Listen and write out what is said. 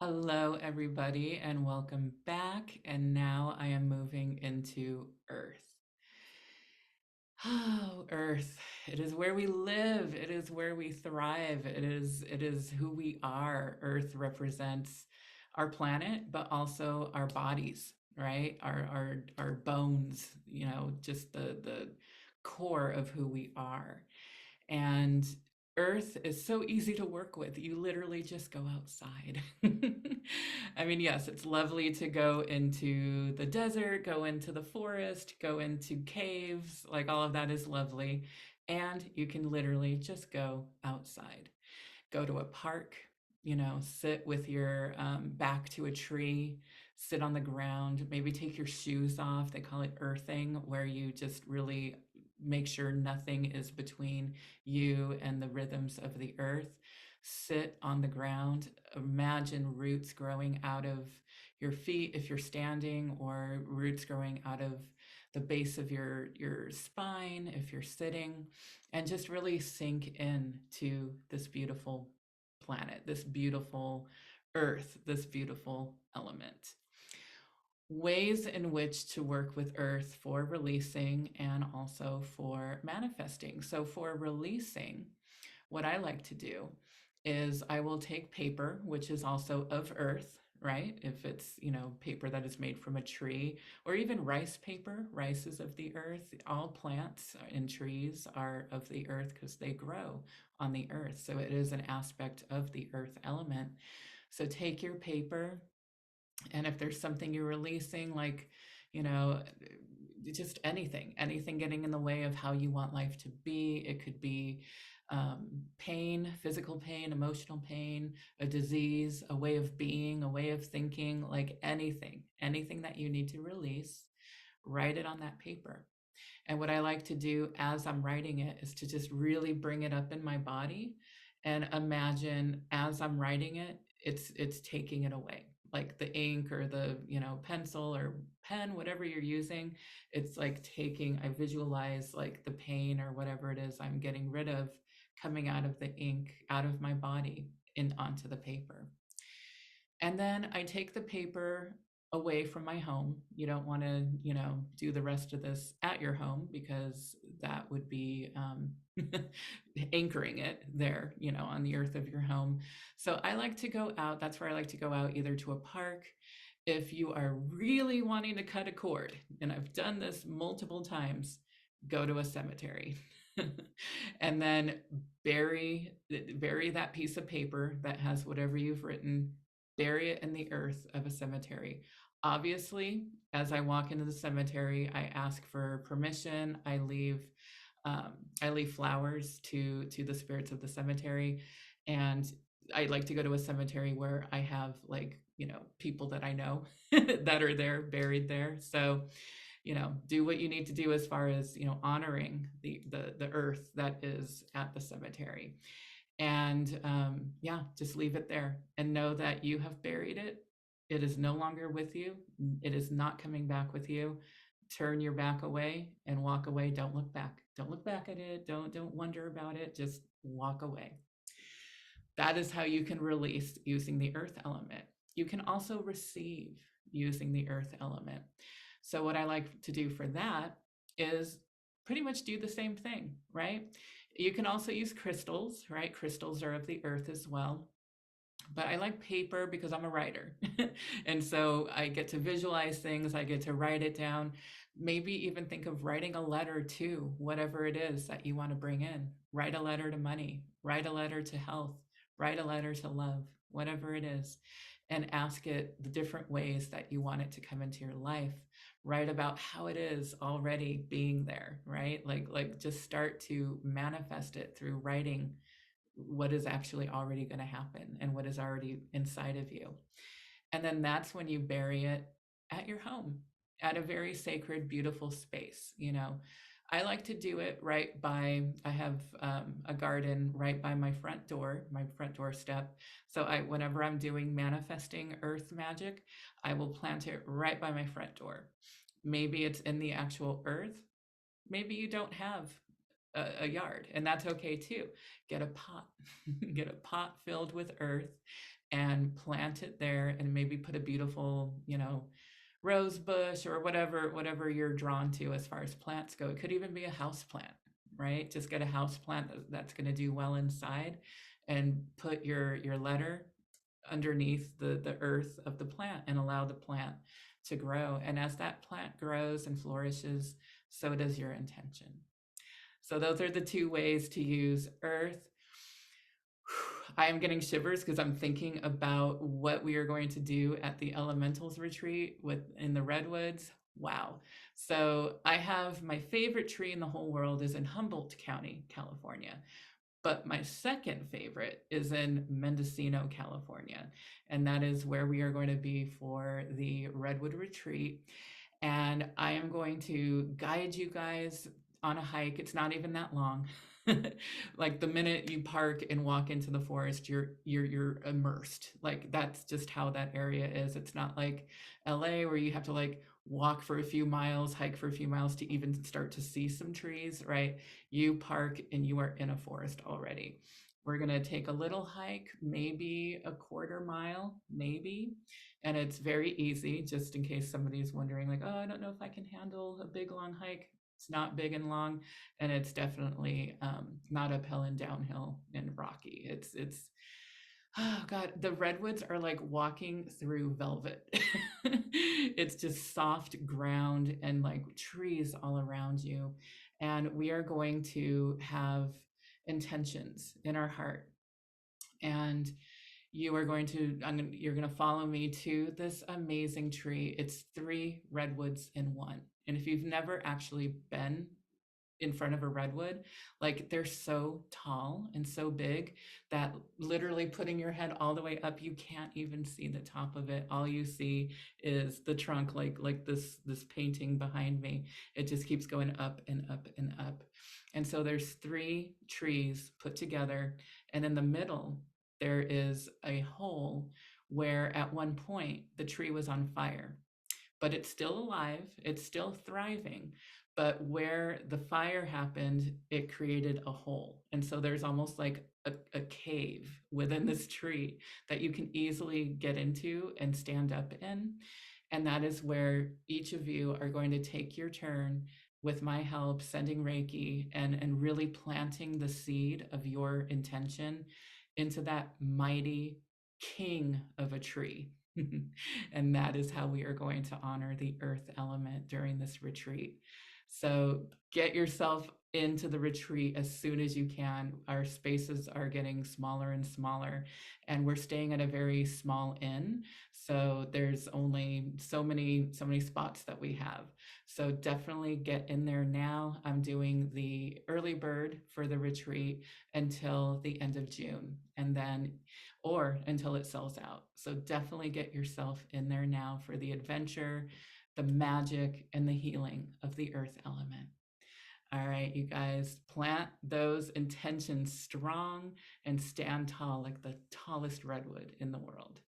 Hello, everybody, and welcome back. And now I am moving into Earth. Oh, Earth. It is where we live. It is where we thrive. It is who we are. Earth represents our planet, but also our bodies, right? Our bones, just the core of who we are. And Earth is so easy to work with. You literally just go outside. I mean, yes, it's lovely to go into the desert, go into the forest, go into caves, like all of that is lovely. And you can literally just go outside, go to a park, sit with your back to a tree, sit on the ground, maybe take your shoes off. They call it earthing, where you just really make sure nothing is between you and the rhythms of the earth. Sit on the ground, imagine roots growing out of your feet if you're standing, or roots growing out of the base of your spine if you're sitting, and just really sink in to this beautiful planet, this beautiful earth, this beautiful element. Ways in which to work with earth for releasing and also for manifesting. So, for releasing, what I like to do is I will take paper, which is also of earth, right? If it's, paper that is made from a tree, or even rice paper, rice is of the earth. All plants and trees are of the earth because they grow on the earth. So it is an aspect of the earth element. So take your paper, and if there's something you're releasing, like, you know, just anything getting in the way of how you want life to be, it could be pain, physical pain, emotional pain, a disease, a way of being, a way of thinking, like anything that you need to release, write it on that paper. And what I like to do as I'm writing it is to just really bring it up in my body and imagine as I'm writing it, it's taking it away. Like the ink or the, pencil or pen, whatever you're using, it's like I visualize like the pain or whatever it is I'm getting rid of coming out of the ink, out of my body and onto the paper. And then I take the paper away from my home. You don't want to, do the rest of this at your home because that would be anchoring it there, on the earth of your home. So I like to go out. That's where I like to go out, either to a park. If you are really wanting to cut a cord, and I've done this multiple times, go to a cemetery. And then bury that piece of paper that has whatever you've written, bury it in the earth of a cemetery. Obviously, as I walk into the cemetery, I ask for permission. I leave flowers to the spirits of the cemetery, and I like to go to a cemetery where I have, like, people that I know that are there, buried there. So, do what you need to do as far as, honoring the earth that is at the cemetery. And yeah, just leave it there and know that you have buried it. It is no longer with you. It is not coming back with you. Turn your back away and walk away. Don't look back. Don't look back at it. Don't wonder about it. Just walk away. That is how you can release using the earth element. You can also receive using the earth element. So what I like to do for that is pretty much do the same thing, right? You can also use crystals, right? Crystals are of the earth as well. But I like paper because I'm a writer. And so I get to visualize things, I get to write it down, maybe even think of writing a letter to whatever it is that you want to bring in. Write a letter to money, write a letter to health, write a letter to love, whatever it is, and ask it the different ways that you want it to come into your life. Write about how it is already being there, right? Like just start to manifest it through writing what is actually already going to happen and what is already inside of you. And then that's when you bury it at your home, at a very sacred, beautiful space. I like to do it right by, I have a garden right by my front doorstep. So whenever I'm doing manifesting earth magic, I will plant it right by my front door. Maybe it's in the actual earth. Maybe you don't have a yard, and that's okay too. Get a pot, get a pot filled with earth and plant it there, and maybe put a beautiful, rose bush or whatever you're drawn to as far as plants go. It could even be a house plant, right? Just get a house plant that's going to do well inside, and put your letter underneath the earth of the plant and allow the plant to grow. And as that plant grows and flourishes, so does your intention. So those are the two ways to use earth. I am getting shivers because I'm thinking about what we are going to do at the elementals retreat in the redwoods. Wow. So I have my favorite tree in the whole world is in Humboldt County, California. But my second favorite is in Mendocino, California. And that is where we are going to be for the Redwood retreat. And I am going to guide you guys on a hike. It's not even that long. Like the minute you park and walk into the forest, you're immersed. Like that's just how that area is. It's not like LA where you have to like walk for a few miles, hike for a few miles to even start to see some trees, right? You park and you are in a forest already. We're going to take a little hike, maybe a quarter mile, maybe. And it's very easy, just in case somebody's wondering, like, oh, I don't know if I can handle a big long hike. It's not big and long, and it's definitely not uphill and downhill and rocky. It's oh God, the redwoods are like walking through velvet. It's just soft ground and like trees all around you. And we are going to have intentions in our heart. And you're going to follow me to this amazing tree. It's three redwoods in one. And if you've never actually been in front of a redwood, like they're so tall and so big that literally putting your head all the way up, you can't even see the top of it. All you see is the trunk, like this painting behind me. It just keeps going up and up and up. And so there's three trees put together, and in the middle there is a hole where at one point the tree was on fire, but it's still alive, it's still thriving. But where the fire happened, it created a hole. And so there's almost like a cave within this tree that you can easily get into and stand up in. And that is where each of you are going to take your turn with my help, sending Reiki and really planting the seed of your intention into that mighty king of a tree. And that is how we are going to honor the earth element during this retreat. So get yourself into the retreat as soon as you can. Our spaces are getting smaller and smaller, and we're staying at a very small inn. So there's only so many spots that we have. So definitely get in there now. I'm doing the early bird for the retreat until the end of June, and then or until it sells out. So definitely get yourself in there now for the adventure, the magic, and the healing of the earth element. All right, you guys, plant those intentions strong and stand tall like the tallest redwood in the world.